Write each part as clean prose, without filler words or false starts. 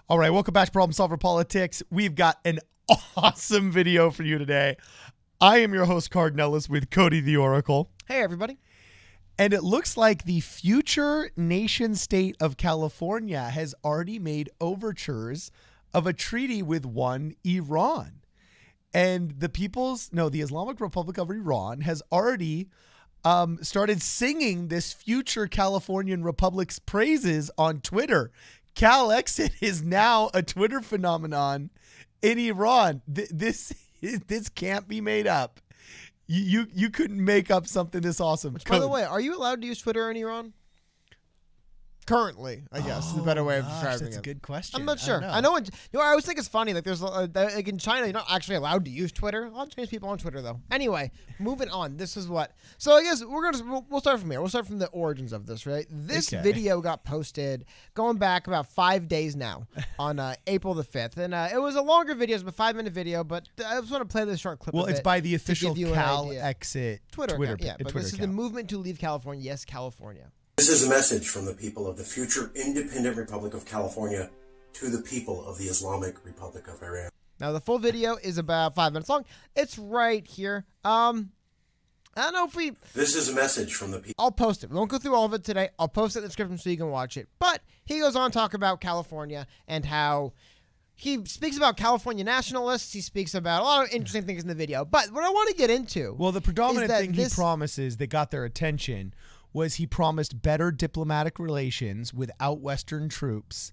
All right, welcome back to Problem Solver Politics. We've got an awesome video for you today. I am your host, Cardinellis, with Cody the Oracle. Hey, everybody. And it looks like the future nation state of California has already made overtures of a treaty with one Iran. And the Islamic Republic of Iran has already started singing this future Californian republic's praises on Twitter. Calexit is now a Twitter phenomenon in Iran. This can't be made up. You couldn't make up something this awesome. Which, by the way, are you allowed to use Twitter in Iran? Currently, I guess, is the better way of describing it. That's a good question. I'm not sure. I know. I always think it's funny. Like, there's like in China, you're not actually allowed to use Twitter. A lot of Chinese people on Twitter, though. Anyway, moving on. This is what. So I guess we'll start from here. We'll start from the origins of this, right? This video got posted going back about 5 days now on April the 5th, and it was a longer video. It was a 5-minute video, but I just want to play this short clip. Well, of it's it by the official Calexit Twitter account. Yeah, but Twitter this is the movement to leave California. Yes, California. This is a message from the people of the future independent Republic of California to the people of the Islamic Republic of Iran. Now, the full video is about 5 minutes long. It's right here. I don't know if This is a message from the people. I'll post it. We won't go through all of it today. I'll post it in the description so you can watch it. But he goes on to talk about California and how he speaks about California nationalists. He speaks about a lot of interesting things in the video. But what I want to get into... Well, the predominant thing he promises that got their attention was he promised better diplomatic relations without Western troops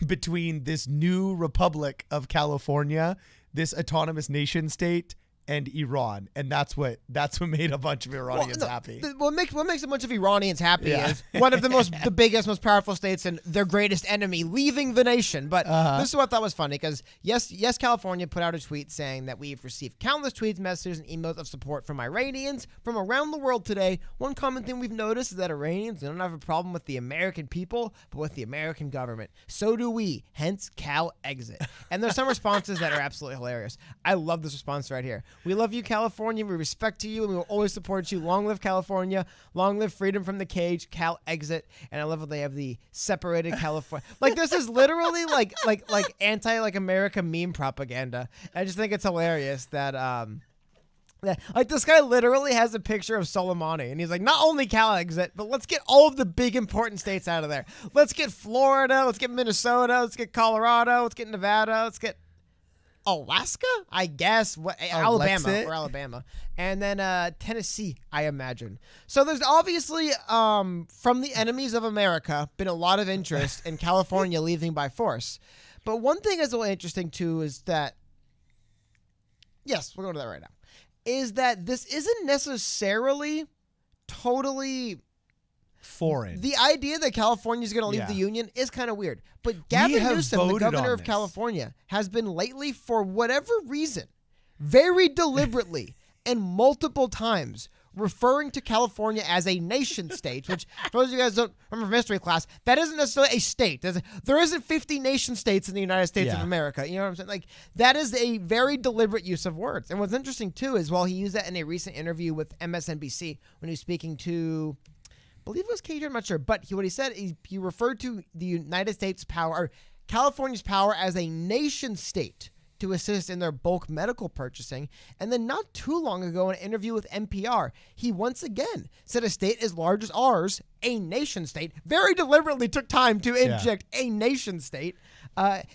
between this new Republic of California, this autonomous nation state, and Iran, and that's what made a bunch of Iranians happy. What makes a bunch of Iranians happy is one of the biggest, most powerful states and their greatest enemy leaving the nation. But this is what I thought was funny, because yes, California put out a tweet saying that we've received countless tweets, messages, and emails of support from Iranians from around the world today. One common thing we've noticed is that Iranians don't have a problem with the American people, but with the American government. So do we. Hence, Calexit. And there's some responses that are absolutely hilarious. I love this response right here. We love you, California. We respect you, and we will always support you. Long live California. Long live freedom from the cage. Calexit. And I love how they have the separated California. Like, this is literally like anti-America meme propaganda. I just think it's hilarious that like, this guy literally has a picture of Soleimani, and he's like, not only Calexit, but let's get all of the big important states out of there. Let's get Florida. Let's get Minnesota. Let's get Colorado. Let's get Nevada. Let's get Alaska, I guess. Alabama, and then Tennessee, I imagine. So there's obviously from the enemies of America been a lot of interest in California leaving by force. But one thing that's a little interesting too is that, yes, we're going to that right now, is that this isn't necessarily totally foreign. The idea that California is going to leave the Union is kind of weird. But Gavin Newsom, the governor of California, has been lately, for whatever reason, very deliberately and multiple times referring to California as a nation state, which, for those of you guys don't remember from history class, that isn't necessarily a state. There isn't 50 nation states in the United States of America. You know what I'm saying? Like, that is a very deliberate use of words. And what's interesting, too, is while he used that in a recent interview with MSNBC when he was speaking to, I believe it was KJ, I'm not sure, but what he said, he referred to the United States power, or California's power, as a nation state to assist in their bulk medical purchasing. And then not too long ago in an interview with NPR, he once again said a state as large as ours, a nation state, very deliberately took time to inject a nation state,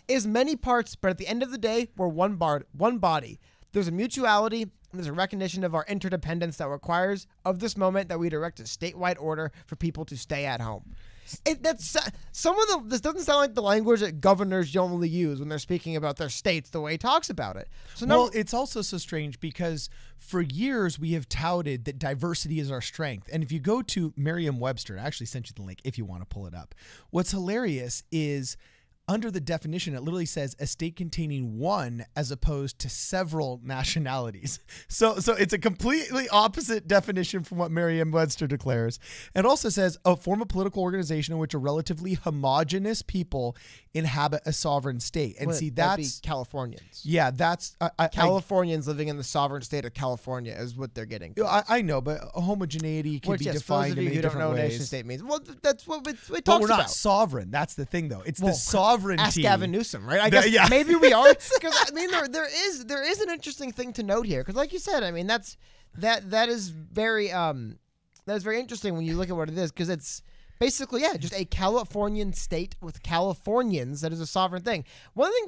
is many parts, but at the end of the day, we're one body. There's a mutuality. There's a recognition of our interdependence that requires, of this moment, that we direct a statewide order for people to stay at home. This doesn't sound like the language that governors generally use when they're speaking about their states, the way he talks about it. So it's also so strange because for years we have touted that diversity is our strength. And if you go to Merriam-Webster, I actually sent you the link if you want to pull it up. What's hilarious is, under the definition, it literally says a state containing one as opposed to several nationalities. So it's a completely opposite definition from what Merriam-Webster declares. It also says a form of political organization in which a relatively homogenous people inhabit a sovereign state. And that's Californians. Yeah, that's Californians living in the sovereign state of California is what they're getting. I know, but homogeneity can be defined in many different ways. Nation state means. Well, that's what we talked about. But we're not sovereign. That's the thing, though. It's the sovereign sovereignty. Ask Gavin Newsom, right? I guess maybe we are, because I mean there is an interesting thing to note here, because like you said, I mean that is very interesting when you look at what it is, because it's basically just a Californian state with Californians that is a sovereign thing. One thing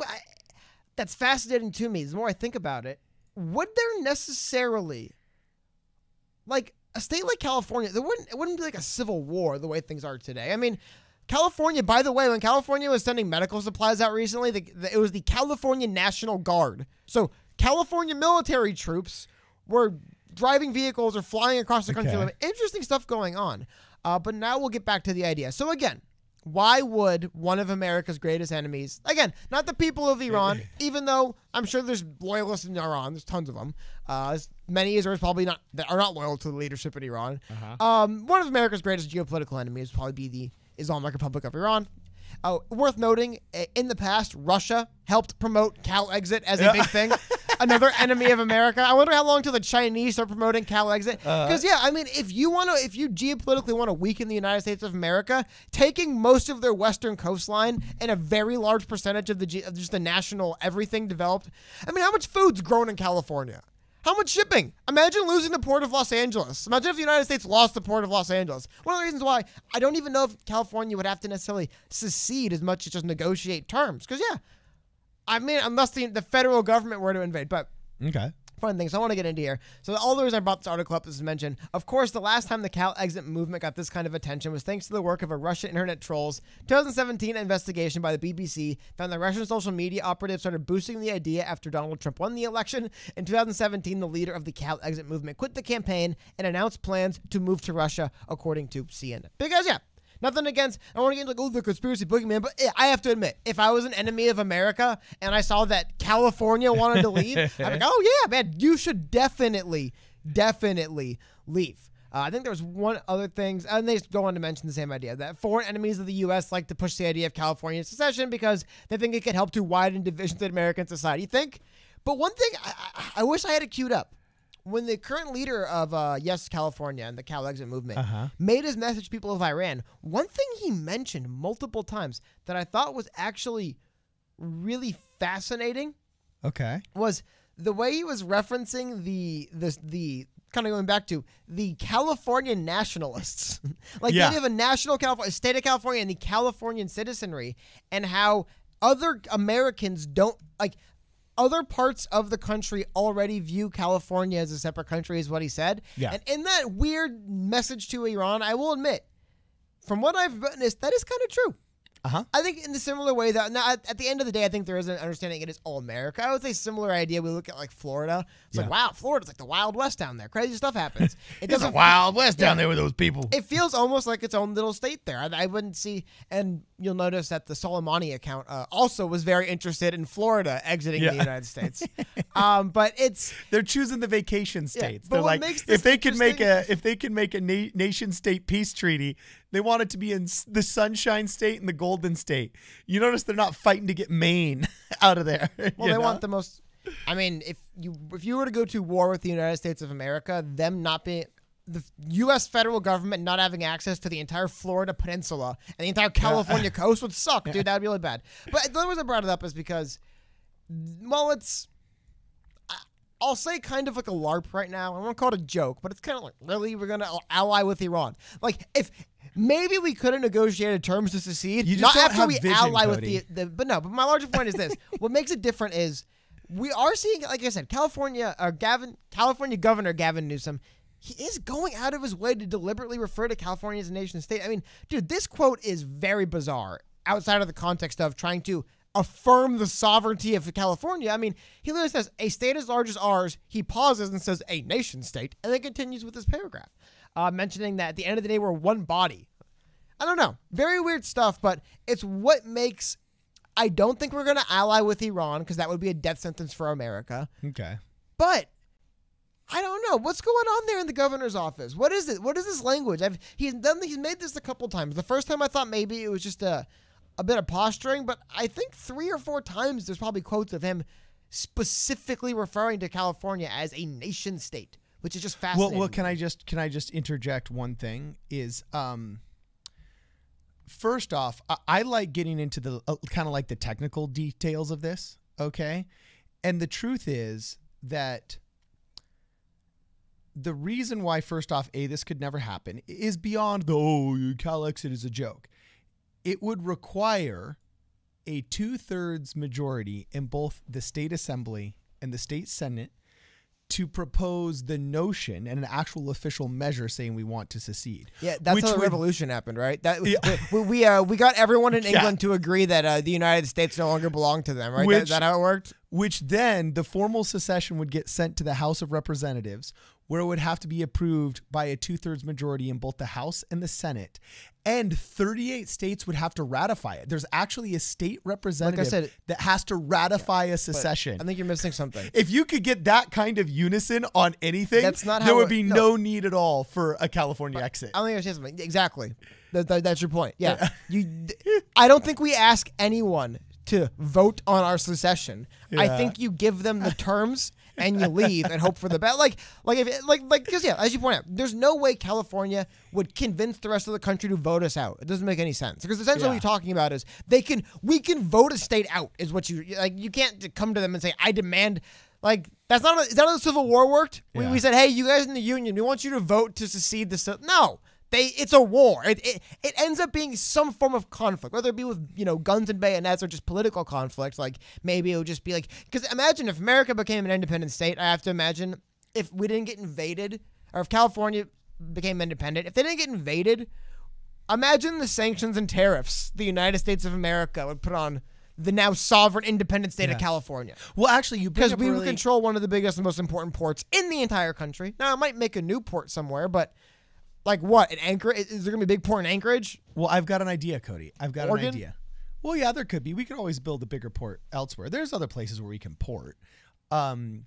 that's fascinating to me is the more I think about it, would there necessarily, like a state like California, it wouldn't be like a civil war the way things are today. I mean, California, by the way, when California was sending medical supplies out recently, it was the California National Guard. So California military troops were driving vehicles or flying across the country. Okay. Interesting stuff going on. But now we'll get back to the idea. So again, why would one of America's greatest enemies, again, not the people of Iran, even though I'm sure there's loyalists in Iran, there's tons of them, as many as there's probably not that are not loyal to the leadership in Iran. One of America's greatest geopolitical enemies would probably be the Islamic Republic of Iran. Worth noting, in the past, Russia helped promote Calexit as a big thing. Another enemy of America. I wonder how long till the Chinese start promoting Calexit. Because I mean, if you geopolitically want to weaken the United States of America, taking most of their western coastline and a very large percentage of just the national everything developed. I mean, how much food's grown in California? How much shipping? Imagine losing the port of Los Angeles. Imagine if the United States lost the port of Los Angeles. One of the reasons why I don't even know if California would have to necessarily secede as much as just negotiate terms. Because, I mean, unless the federal government were to invade. But fun things I want to get into here. So all the reason I brought this article up is to mention, of course, the last time the Calexit movement got this kind of attention was thanks to the work of a Russian internet trolls. 2017 investigation by the BBC found that Russian social media operatives started boosting the idea after Donald Trump won the election. In 2017, the leader of the Calexit movement quit the campaign and announced plans to move to Russia, according to CNN. Because, nothing against, I don't want to get into the conspiracy boogeyman, but I have to admit, if I was an enemy of America and I saw that California wanted to leave, I'd be like, oh yeah, man, you should definitely leave. I think there was one other thing, and they go on to mention the same idea, that foreign enemies of the U.S. like to push the idea of California secession because they think it could help to widen divisions in American society. You think? But one thing, I wish I had it queued up. When the current leader of Yes California and the Calexit movement made his message to people of Iran, one thing he mentioned multiple times that I thought was actually really fascinating was the way he was referencing the kind of going back to the California nationalists. Like they have a national state of California and the Californian citizenry, and how other Americans don't like. Other parts of the country already view California as a separate country, is what he said. And in that weird message to Iran, I will admit, from what I've witnessed, that is kind of true. I think in the similar way that, now at the end of the day, I think there is an understanding it is all America. I would say similar idea. We look at like Florida. It's like, wow, Florida's like the Wild West down there. Crazy stuff happens. It doesn't a Wild West down there with those people. It feels almost like its own little state there. I wouldn't see, and you'll notice that the Soleimani account also was very interested in Florida exiting the United States. But they're choosing the vacation states. They're like, if they can make a nation state peace treaty, they want it to be in the Sunshine State and the Golden State. You notice they're not fighting to get Maine out of there. Well, they want the most. I mean, if you were to go to war with the United States of America, them not being the U.S. federal government not having access to the entire Florida peninsula and the entire California coast would suck, dude. That would be really bad. But the only reason I brought it up is because, well, I'll say kind of like a LARP right now. I won't call it a joke, but it's kind of like, really, we're going to ally with Iran. Like, if maybe we could have negotiated terms to secede, you just not after we vision, ally Cody. with but my larger point is this. What makes it different is we are seeing, like I said, California Governor Gavin Newsom, he is going out of his way to deliberately refer to California as a nation state. I mean, dude, this quote is very bizarre outside of the context of trying to affirm the sovereignty of California. I mean, he literally says, a state as large as ours. He pauses and says, a nation state, and then continues with this paragraph, mentioning that at the end of the day, we're one body. I don't know. Very weird stuff, but it's what makes... I don't think we're going to ally with Iran because that would be a death sentence for America. Okay. But I don't know. What's going on there in the governor's office? What is it? What is this language? He's made this a couple times. The first time I thought maybe it was just a bit of posturing, but I think 3 or 4 times there's probably quotes of him specifically referring to California as a nation state, which is just fascinating. Well, can I just interject one thing? Is first off, I like getting into the kind of like the technical details of this. Okay. And the truth is that the reason why, first off, this could never happen is beyond the, Calexit is a joke. It would require a 2/3 majority in both the state assembly and the state senate to propose the notion and an actual official measure saying we want to secede. Yeah, that's how the revolution happened, right? We got everyone in England to agree that the United States no longer belonged to them, right? Is that how it worked? Which then the formal secession would get sent to the House of Representatives, where it would have to be approved by a 2/3 majority in both the House and the Senate. And 38 states would have to ratify it. There's actually a state representative that has to ratify a secession. I think you're missing something. If you could get that kind of unison on anything, there would be no need at all for a California exit. I don't think you're something. Exactly. That's your point. Yeah. I don't think we ask anyone to vote on our secession. I think you give them the terms and you leave and hope for the best. Because as you point out, there's no way California would convince the rest of the country to vote us out. It doesn't make any sense. Because essentially what you're talking about is we can vote a state out is what you can't come to them and say, I demand, is that how the Civil War worked? Yeah. We said, hey, you guys in the Union, we want you to vote to secede the no. It's a war. It ends up being some form of conflict, whether it be with guns and bayonets or just political conflict. Like maybe it would just be because imagine if America became an independent state. I have to imagine if we didn't get invaded, or if California became independent, if they didn't get invaded, imagine the sanctions and tariffs the United States of America would put on the now sovereign independent state of California. Well, actually, because we would control one of the biggest and most important ports in the entire country. Now, I might make a new port somewhere, but. What? An Anchorage? Is there going to be a big port in Anchorage? Well, I've got an idea, Cody. I've got Oregon? an idea. Well, yeah, there could be. We could always build a bigger port elsewhere. There's other places where we can port. No,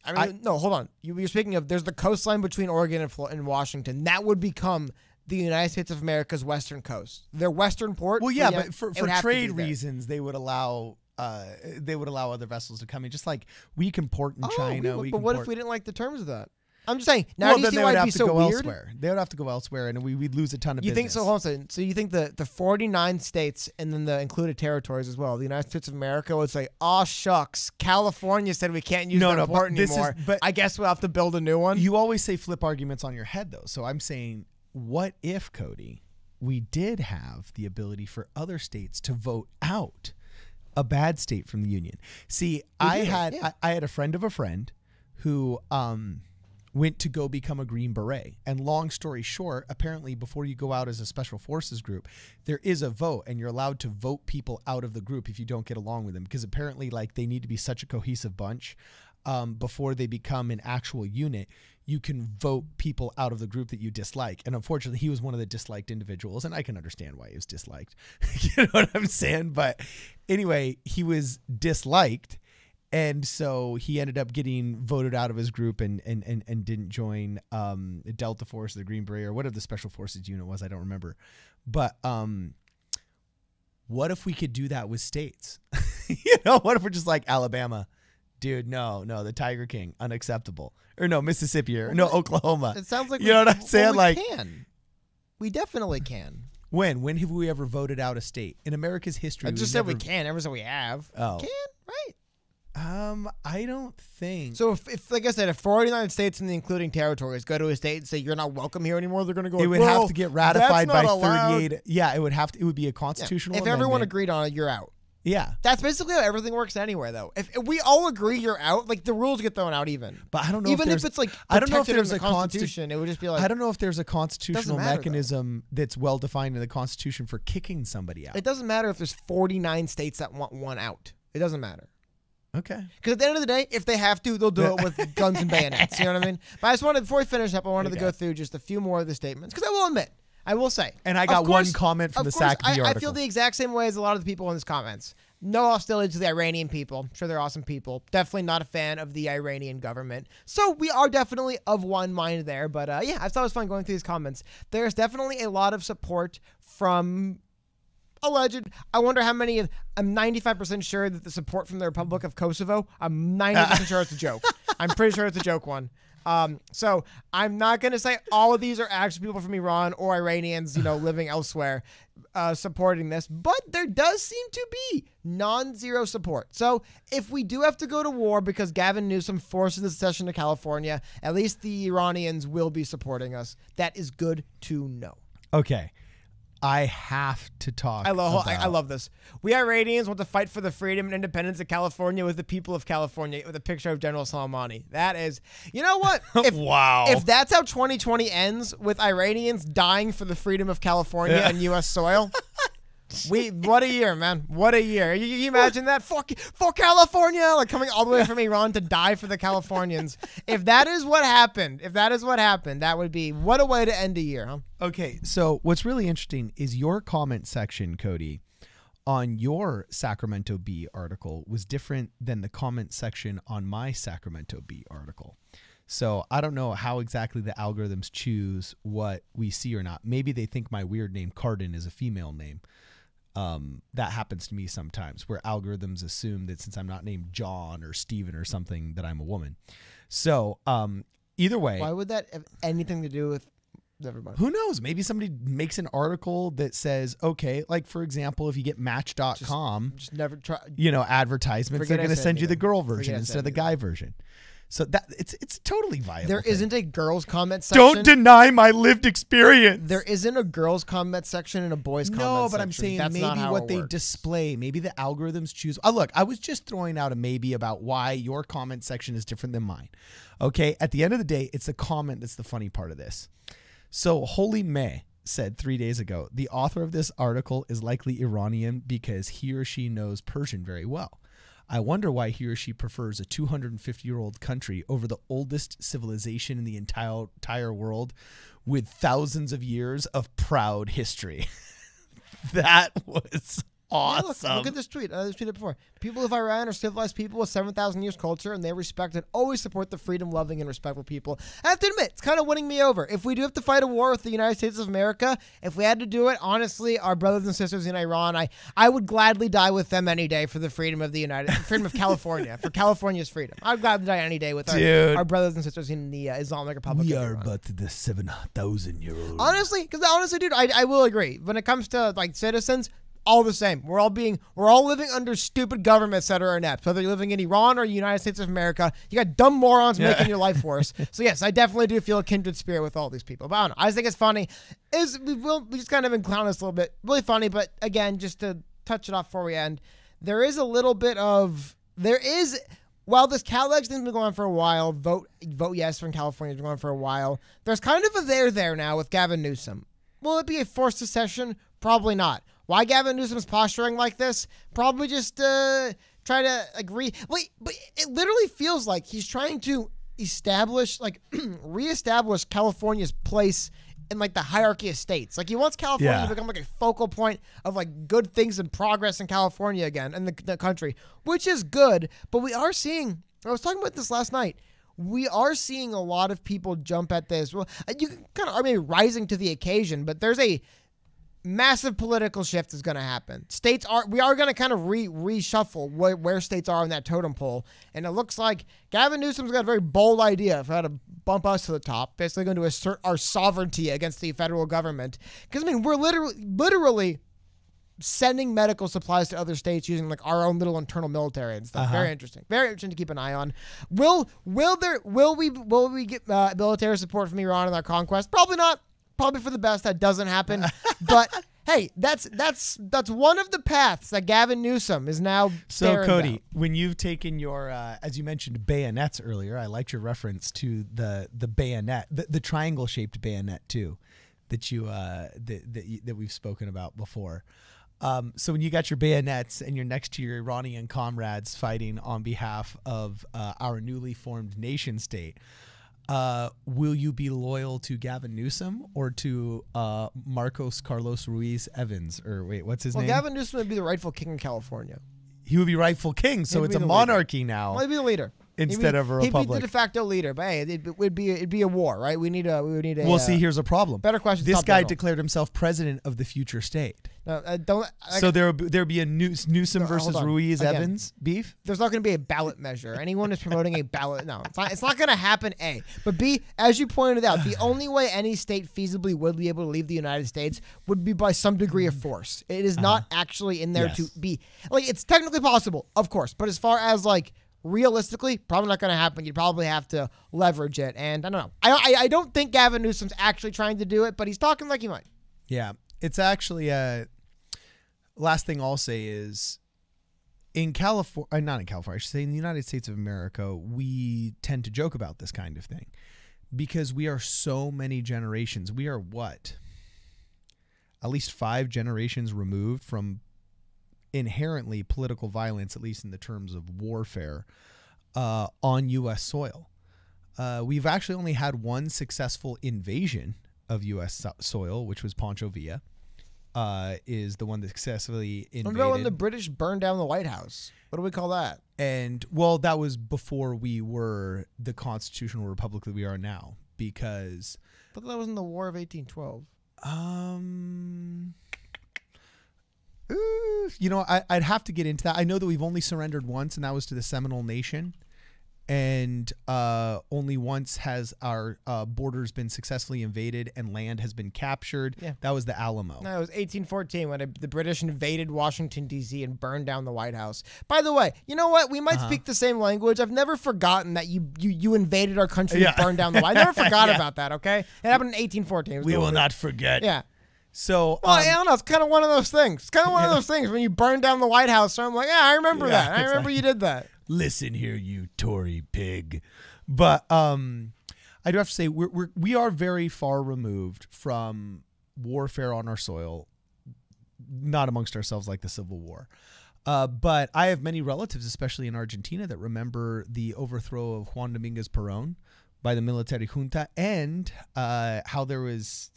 hold on. You're speaking of, there's the coastline between Oregon and Washington. That would become the United States of America's western coast. Their western port. Well, yeah, but for trade reasons, they would allow other vessels to come in. Just like we can port in China. But what if we didn't like the terms of that? I'm just saying. Now, do you see why it'd be so weird? Elsewhere. They would have to go elsewhere, and we'd lose a ton of business. You think so? Hold on. So you think the 49 states and then the included territories as well, the United States of America would say, "Oh shucks, California said we can't use that port anymore. But I guess we'll have to build a new one." You always say flip arguments on your head, though. So I'm saying, what if, Cody, we did have the ability for other states to vote out a bad state from the union? See, I had a friend of a friend who went to go become a Green Beret. And long story short, apparently before you go out as a special forces group, there is a vote and you're allowed to vote people out of the group if you don't get along with them. Because apparently they need to be such a cohesive bunch before they become an actual unit. You can vote people out of the group that you dislike. And unfortunately, he was one of the disliked individuals. And I can understand why he was disliked. You know what I'm saying? But anyway, he was disliked. And so he ended up getting voted out of his group and didn't join Delta Force, the Green Beret, or whatever the Special Forces unit was. I don't remember. But what if we could do that with states? What if we're just like Alabama? Dude, no, the Tiger King, unacceptable. Or no, Mississippi, or no, Oklahoma. It sounds like you know what I'm saying? We can. We definitely can. When have we ever voted out a state? In America's history, I just said we can. Never said we have. Oh. Can? Right. I don't think so. If like I said, if 49 states and the including territories go to a state and say you're not welcome here anymore, they're going to go. It would have to get ratified by 38. Yeah, it would have to. It would be a constitutional. If amendment. everyone agreed on it, you're out. Yeah, that's basically how everything works anywhere, though. If we all agree you're out, the rules get thrown out even. But I don't know. Even if it's I don't know if there's a constitution. It would just be I don't know if there's a constitutional mechanism that's well defined in the Constitution for kicking somebody out. It doesn't matter if there's 49 states that want one out. It doesn't matter. Okay. Because at the end of the day, if they have to, they'll do it with guns and bayonets. You know what I mean? But I just wanted, before we finish up, I wanted to go through just a few more of the statements. Because I will say. And I got one comment from the SACB article. I feel the exact same way as a lot of the people in these comments. No hostility to the Iranian people. I'm sure they're awesome people. Definitely not a fan of the Iranian government. So we are definitely of one mind there. But yeah, I thought it was fun going through these comments. There's definitely a lot of support from alleged. I wonder how many. I'm 95% sure that the support from the Republic of Kosovo, I'm 90% sure it's a joke. I'm pretty sure it's a joke one. So I'm not going to say all of these are actually people from Iran or Iranians, living elsewhere, supporting this, but there does seem to be non-zero support. So if we do have to go to war because Gavin Newsom forces the secession to California, at least the Iranians will be supporting us. That is good to know. Okay. I have to talk. I love this. We Iranians want to fight for the freedom and independence of California with the people of California, with a picture of General Soleimani. That is, you know what? Wow. If that's how 2020 ends, with Iranians dying for the freedom of California and U.S. soil, what a year, man. What a year. You imagine that? For California, like coming all the way from Iran to die for the Californians. If that is what happened, that would be, what a way to end a year, huh? Okay, so what's really interesting is your comment section, Cody, on your Sacramento Bee article was different than the comment section on my Sacramento Bee article. So I don't know how exactly the algorithms choose what we see or not. Maybe they think my weird name Cardin is a female name. That happens to me sometimes, where algorithms assume that since I'm not named John or Steven or something, that I'm a woman. So either way. Why would that have anything to do with everybody? Who knows? Maybe somebody makes an article that says, okay, like for example, if you get Match.com, just never try. Advertisements, they're going to send you the girl version instead of the guy version. So that it's totally viable. There isn't a girls' comment section. Don't deny my lived experience. There isn't a girls' comment section and a boys' comment section. No, but I'm saying that's maybe what they works. display, maybe the algorithms choose. Look, I was just throwing out a maybe about why your comment section is different than mine. Okay, at the end of the day, it's the comment that's the funny part of this. So Holy May said 3 days ago, the author of this article is likely Iranian because he or she knows Persian very well. I wonder why he or she prefers a 250-year-old country over the oldest civilization in the entire world with thousands of years of proud history. That was awesome. Yeah, look at this tweet. I tweeted it before. People of Iran are civilized people with 7,000 years culture, and they respect and always support the freedom-loving and respectful people. I have to admit, it's kind of winning me over. If we do have to fight a war with the United States of America, if we had to do it, honestly, our brothers and sisters in Iran, I would gladly die with them any day for the freedom of freedom of California, for California's freedom. I'd gladly die any day with our brothers and sisters in the Islamic Republic. We of are Iran. but the 7,000-year-old. Honestly, dude, I will agree. When it comes to like citizens, all the same. We're all living under stupid governments that are inept. Whether you're living in Iran or the United States of America, you got dumb morons making your life worse. So yes, I definitely do feel a kindred spirit with all these people. But I don't know. I just think it's funny. We just kind of been clowning this a little bit. Really funny, but again, just to touch it off before we end, there is a little bit of while this Calexit thing's been going on for a while, vote yes from California has been going on for a while. There's kind of a there now with Gavin Newsom. Will it be a forced secession? Probably not. Why Gavin Newsom's posturing like this? Probably just try to agree. Wait, but it literally feels like he's trying to reestablish California's place in like the hierarchy of states. Like he wants California to become like a focal point of like good things and progress in California again and the country, which is good. But we are seeing, I was talking about this last night, we are seeing a lot of people jump at this. Well, you kind of are maybe rising to the occasion, but there's a massive political shift is going to happen. We are going to kind of reshuffle where states are in that totem pole. And it looks like Gavin Newsom's got a very bold idea of how to bump us to the top, basically going to assert our sovereignty against the federal government. Because, I mean, we're literally sending medical supplies to other states using like our own little internal military and stuff. Very interesting. Very interesting to keep an eye on. Will we get military support from Iran in our conquest? Probably not. Probably for the best that doesn't happen. But hey, that's one of the paths that Gavin Newsom is now. So Cody, down. When you've taken your, as you mentioned, bayonets earlier, I liked your reference to the bayonet, the triangle shaped bayonet too, that you that we've spoken about before. So when you got your bayonets and you're next to your Iranian comrades fighting on behalf of our newly formed nation state. Will you be loyal to Gavin Newsom or to Marcos Carlos Ruiz Evans? Or wait, what's his name? Gavin Newsom would be the rightful king in California. He would be rightful king, so it's a monarchy now. Well, he'd be the leader instead of a republic. He'd be the de facto leader, but hey, it'd be a war, right? We would need a. Well, see, here's a problem. Better question. This guy declared himself president of the future state. No, don't. So there'll be a Newsom versus Ruiz Evans beef? There's not going to be a ballot measure. Anyone is promoting a ballot. No, it's not going to happen, A. But B, as you pointed out, the only way any state feasibly would be able to leave the United States would be by some degree of force. It is not actually in there to be. Like, it's technically possible, of course. But as far as, like, realistically, probably not going to happen. You'd probably have to leverage it. And I don't know. I don't think Gavin Newsom's actually trying to do it, but he's talking like he might. Yeah. It's actually last thing I'll say is in California, not in California, I should say in the United States of America, we tend to joke about this kind of thing because we are so many generations. We are what? At least 5 generations removed from inherently political violence, at least in the terms of warfare, on U.S. soil. We've actually only had one successful invasion of U.S. soil, which was Pancho Villa. Is the one that successfully invaded. What about when the British burned down the White House? What do we call that? And, well, that was before we were the constitutional republic that we are now, because... I thought that was in the War of 1812. You know, I'd have to get into that. I know that we've only surrendered once, and that was to the Seminole Nation. And only once has our borders been successfully invaded and land has been captured. Yeah. That was the Alamo. No, it was 1814 when the British invaded Washington, D.C. and burned down the White House. By the way, you know what? We might speak the same language. I've never forgotten that you invaded our country and burned down the White House. I never forgot about that, okay? It happened in 1814. We will not forget. Yeah. So, well, I don't know. It's kind of one of those things. It's kind of one of those things when you burn down the White House. So I'm like, yeah, I remember that. I remember you did that. Listen here, you Tory pig. But I do have to say we are very far removed from warfare on our soil, not amongst ourselves like the Civil War. But I have many relatives, especially in Argentina, that remember the overthrow of Juan Dominguez Perón by the military junta, and how there was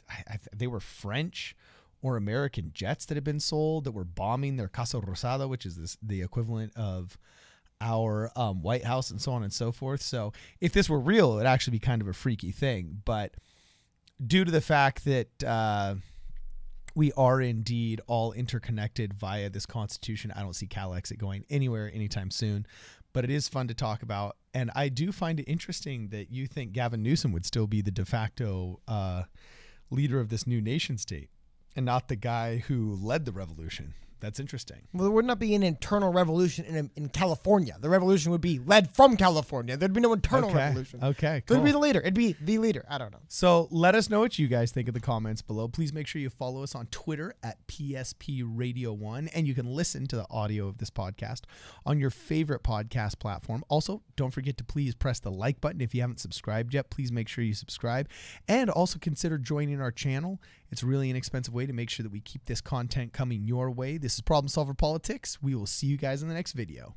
they were French or American jets that had been sold that were bombing their Casa Rosada, which is the equivalent of our White House, and so on and so forth. So if this were real, it'd actually be kind of a freaky thing. But due to the fact that we are indeed all interconnected via this Constitution, I don't see Calexit going anywhere anytime soon. But it is fun to talk about. And I do find it interesting that you think Gavin Newsom would still be the de facto leader of this new nation state and not the guy who led the revolution. That's interesting. Well, there would not be an internal revolution in California. The revolution would be led from California. There'd be no internal revolution. Okay, cool. It'd be the leader. It'd be the leader. I don't know. So let us know what you guys think in the comments below. Please make sure you follow us on Twitter at PSP Radio 1, and you can listen to the audio of this podcast on your favorite podcast platform. Also, don't forget to please press the like button. If you haven't subscribed yet, please make sure you subscribe, and also consider joining our channel. It's a really inexpensive way to make sure that we keep this content coming your way. This is Problem Solver Politics. We will see you guys in the next video.